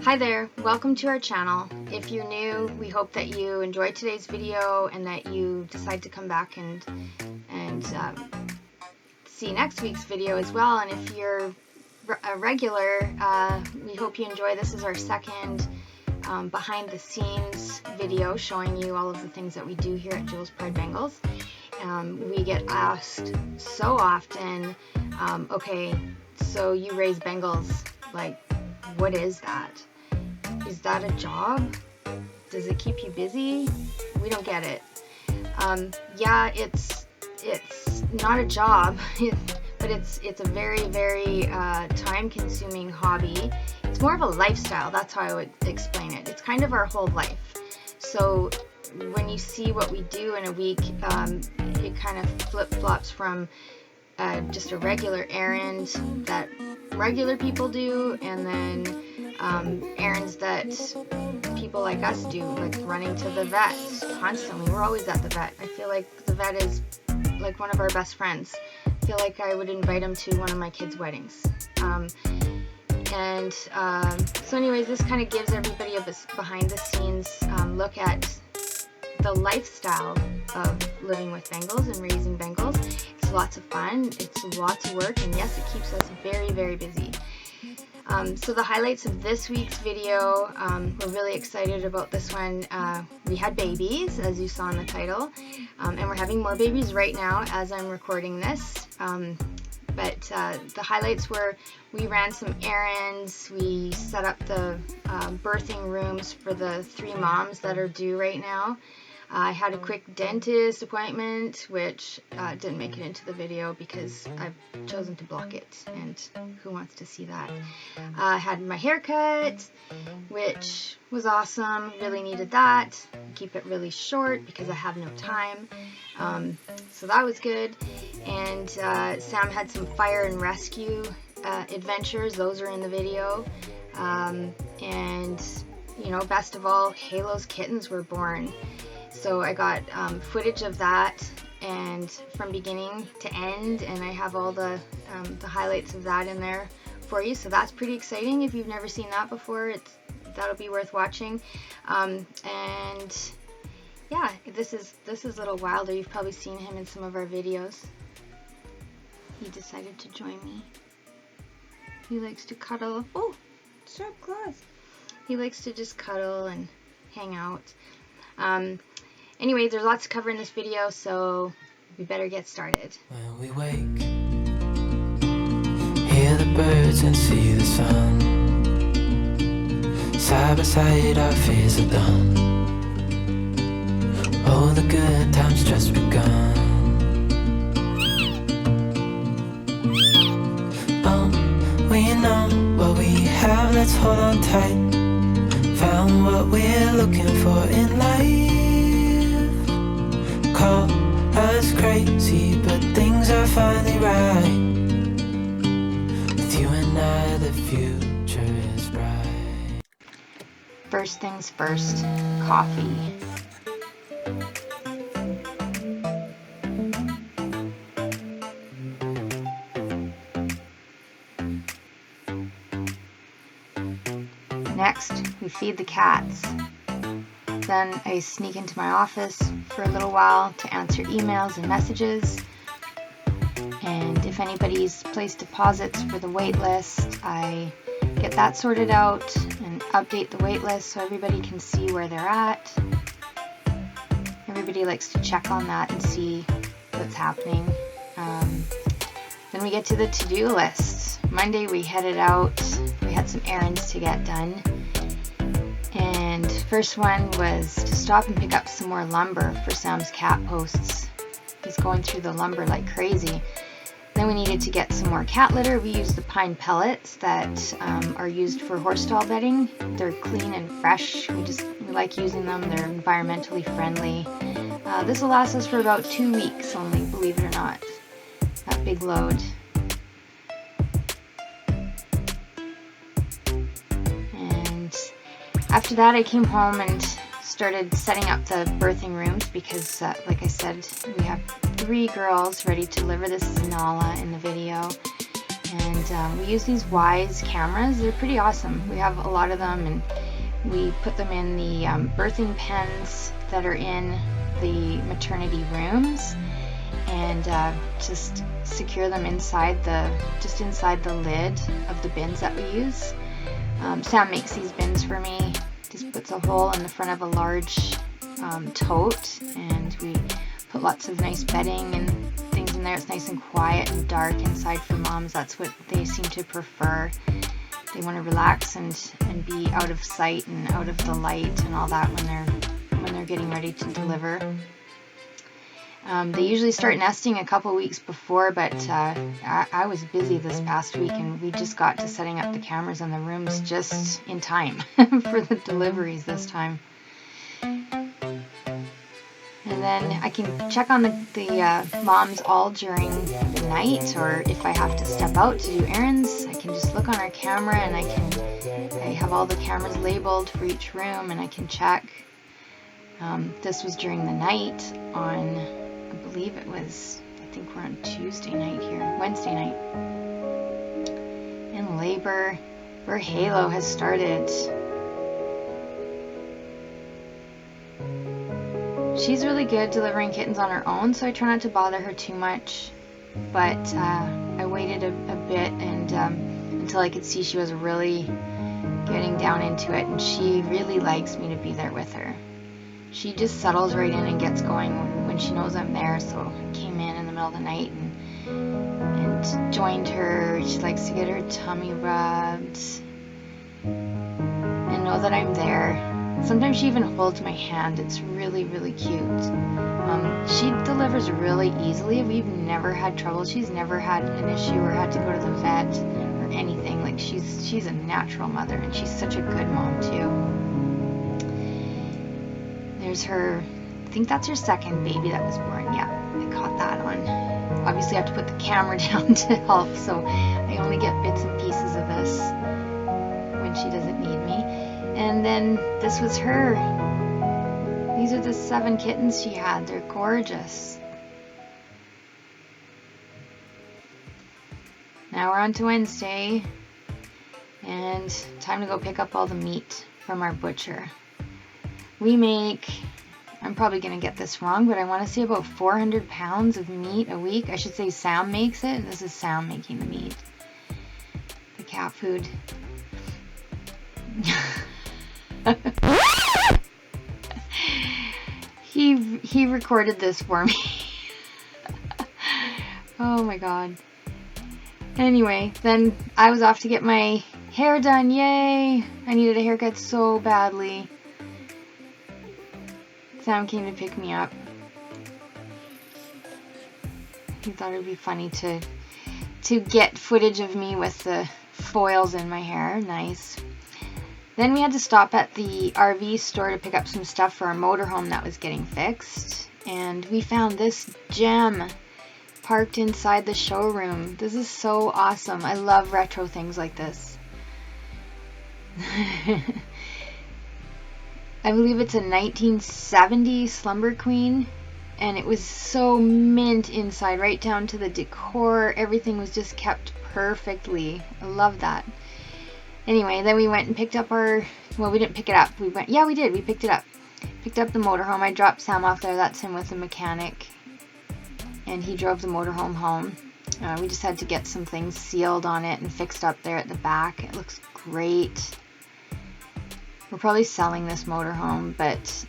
Hi there, welcome to our channel. If you're new, we hope that you enjoyed today's video and that you decide to come back and see next week's video as well. And if you're a regular, we hope you enjoy. This is our second behind the scenes video showing you all of the things that we do here at Jewelspride Bengals. We get asked so often, okay, so you raise Bengals, like, what is that? Is that a job? Does it keep you busy? We don't get it. Yeah, it's not a job, but it's a very, very time-consuming hobby. It's more of a lifestyle. That's how I would explain it. It's kind of our whole life. So when you see what we do in a week, it kind of flip-flops from just a regular errand that regular people do, and then errands that people like us do, like running to the vet constantly. We're always at the vet. I feel like the vet is like one of our best friends. I feel like I would invite him to one of my kids' weddings. So anyways, this kind of gives everybody a behind the scenes look at the lifestyle of living with Bengals and raising Bengals. It's lots of fun, it's lots of work, and yes, it keeps us very, very busy. So the highlights of this week's video, we're really excited about this one. We had babies, as you saw in the title, and we're having more babies right now as I'm recording this. But the highlights were we ran some errands, we set up the birthing rooms for the 3 moms that are due right now. I had a quick dentist appointment, which didn't make it into the video because I've chosen to block it, and who wants to see that? I had my hair cut, which was awesome, really needed that. Keep it really short because I have no time, so that was good. And Sam had some fire and rescue adventures, those are in the video. And you know, best of all, Halo's kittens were born. So I got footage of that, and from beginning to end, and I have all the highlights of that in there for you. So that's pretty exciting. If you've never seen that before, that'll be worth watching. And yeah, this is Little Wilder. You've probably seen him in some of our videos. He decided to join me. He likes to cuddle. Oh, sharp claws. He likes to just cuddle and hang out. Anyways, there's lots to cover in this video, so we better get started. When we wake, hear the birds and see the sun. Side by side our fears are done. Oh, the good times just begun. We know what we have, let's hold on tight. Found what we're looking for in life. Call us crazy, but things are finally right. With you and I, the future is bright. First things first, coffee. Next, we feed the cats. Then I sneak into my office for a little while to answer emails and messages. And if anybody's placed deposits for the wait list, I get that sorted out and update the wait list so everybody can see where they're at. Everybody likes to check on that and see what's happening. Then we get to the to-do list. Monday we headed out. We had some errands to get done. And first one was to stop and pick up some more lumber for Sam's cat posts. He's going through the lumber like crazy. Then we needed to get some more cat litter. We used the pine pellets that are used for horse stall bedding. They're clean and fresh. We like using them. They're environmentally friendly. This will last us for about 2 weeks only, believe it or not. That big load. After that, I came home and started setting up the birthing rooms because, like I said, we have 3 girls ready to deliver. This is Nala in the video. And we use these Wise cameras. They're pretty awesome. We have a lot of them, and we put them in the birthing pens that are in the maternity rooms, and just secure them inside the lid of the bins that we use. Sam makes these bins for me. Just puts a hole in the front of a large tote, and we put lots of nice bedding and things in there. It's nice and quiet and dark inside for moms. That's what they seem to prefer. They want to relax and be out of sight and out of the light and all that when they're getting ready to deliver. They usually start nesting a couple weeks before, but I was busy this past week, and we just got to setting up the cameras in the rooms just in time for the deliveries this time. And then I can check on the moms all during the night, or if I have to step out to do errands, I can just look on our camera, and I have all the cameras labeled for each room, and I can check. This was during the night on, I believe it was, I think we're on Tuesday night here, Wednesday night. In labor, where Halo has started. She's really good delivering kittens on her own, so I try not to bother her too much. But I waited a bit and until I could see she was really getting down into it, and she really likes me to be there with her. She just settles right in and gets going when she knows I'm there. So I came in the middle of the night and joined her. She likes to get her tummy rubbed and know that I'm there. Sometimes she even holds my hand. It's really, really cute. She delivers really easily. We've never had trouble. She's never had an issue or had to go to the vet or anything. Like, she's a natural mother, and she's such a good mom too. There's her, I think that's her second baby that was born. Yeah, I caught that on. Obviously I have to put the camera down to help, so I only get bits and pieces of this when she doesn't need me. And then this was her. These are the 7 kittens she had. They're gorgeous. Now we're on to Wednesday, and time to go pick up all the meat from our butcher. We make, I'm probably going to get this wrong, but I want to say about 400 pounds of meat a week. I should say Sam makes it, and this is Sam making the meat. The cat food. He recorded this for me. Oh my god. Anyway, then I was off to get my hair done. Yay! I needed a haircut so badly. Sam came to pick me up. He thought it would be funny to get footage of me with the foils in my hair. Nice. Then we had to stop at the RV store to pick up some stuff for our motorhome that was getting fixed. And we found this gem parked inside the showroom. This is so awesome. I love retro things like this. I believe it's a 1970 Slumber Queen. And it was so mint inside, right down to the decor. Everything was just kept perfectly. I love that. Anyway, then we went and picked up our, well, we didn't pick it up. We did. We picked it up. Picked up the motorhome. I dropped Sam off there. That's him with the mechanic. And he drove the motorhome home. We just had to get some things sealed on it and fixed up there at the back. It looks great. We're probably selling this motorhome, but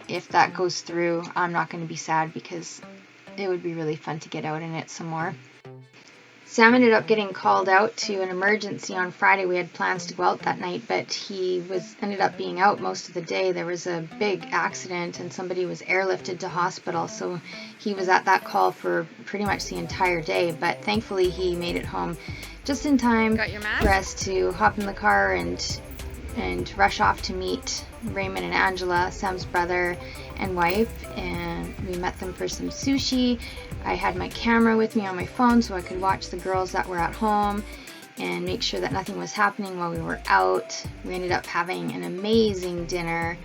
if that goes through, I'm not going to be sad because it would be really fun to get out in it some more. Sam ended up getting called out to an emergency on Friday. We had plans to go out that night, but he ended up being out most of the day. There was a big accident and somebody was airlifted to hospital, so he was at that call for pretty much the entire day. But thankfully he made it home just in time for us to hop in the car and rush off to meet Raymond and Angela, Sam's brother and wife, and we met them for some sushi. I had my camera with me on my phone so I could watch the girls that were at home and make sure that nothing was happening while we were out. We ended up having an amazing dinner.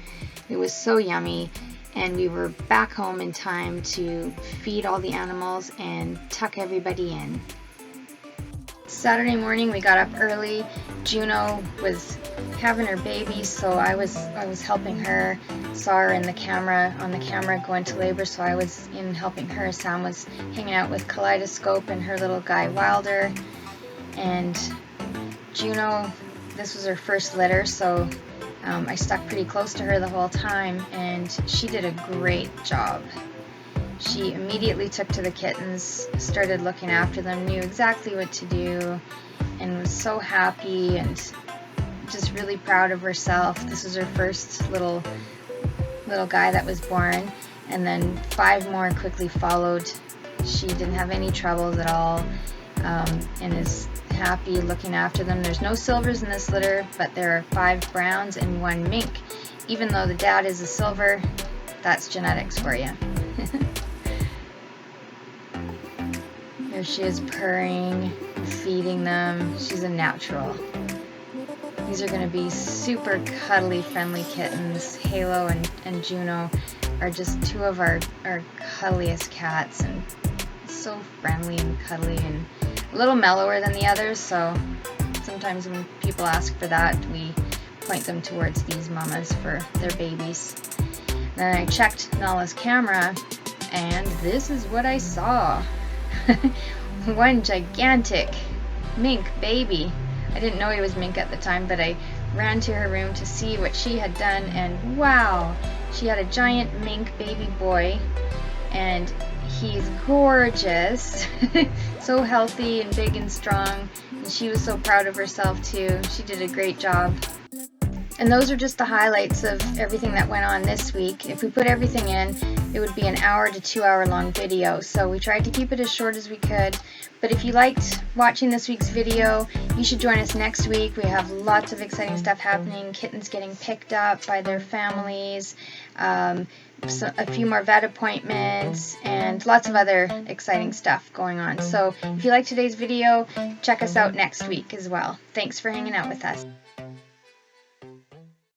It was so yummy, and we were back home in time to feed all the animals and tuck everybody in. Saturday morning we got up early. Juno was having her baby, so I was helping her. Saw her in the camera, on the camera go into labor, so I was in helping her. Sam was hanging out with Kaleidoscope and her little guy Wilder. And Juno, this was her first litter, so I stuck pretty close to her the whole time, and she did a great job. She immediately took to the kittens, started looking after them, knew exactly what to do, and was so happy and just really proud of herself. This was her first little guy that was born, and then 5 more quickly followed. She didn't have any troubles at all, and is happy looking after them. There's no silvers in this litter, but there are 5 browns and 1 mink. Even though the dad is a silver, that's genetics for you. Here she is purring, feeding them. She's a natural. These are going to be super cuddly, friendly kittens. Halo and Juno are just 2 of our cuddliest cats, and so friendly and cuddly and a little mellower than the others, so sometimes when people ask for that, we point them towards these mamas for their babies. Then I checked Nala's camera, and this is what I saw. One gigantic mink baby. I didn't know he was mink at the time, but I ran to her room to see what she had done, and wow, she had a giant mink baby boy, and he's gorgeous. So healthy and big and strong, and she was so proud of herself too. She did a great job. And those are just the highlights of everything that went on this week. If we put everything in, it would be an 1 to 2 hour long video, so we tried to keep it as short as we could. But if you liked watching this week's video, you should join us next week. We have lots of exciting stuff happening, kittens getting picked up by their families, a few more vet appointments, and lots of other exciting stuff going on. So if you like today's video, check us out next week as well. Thanks for hanging out with us.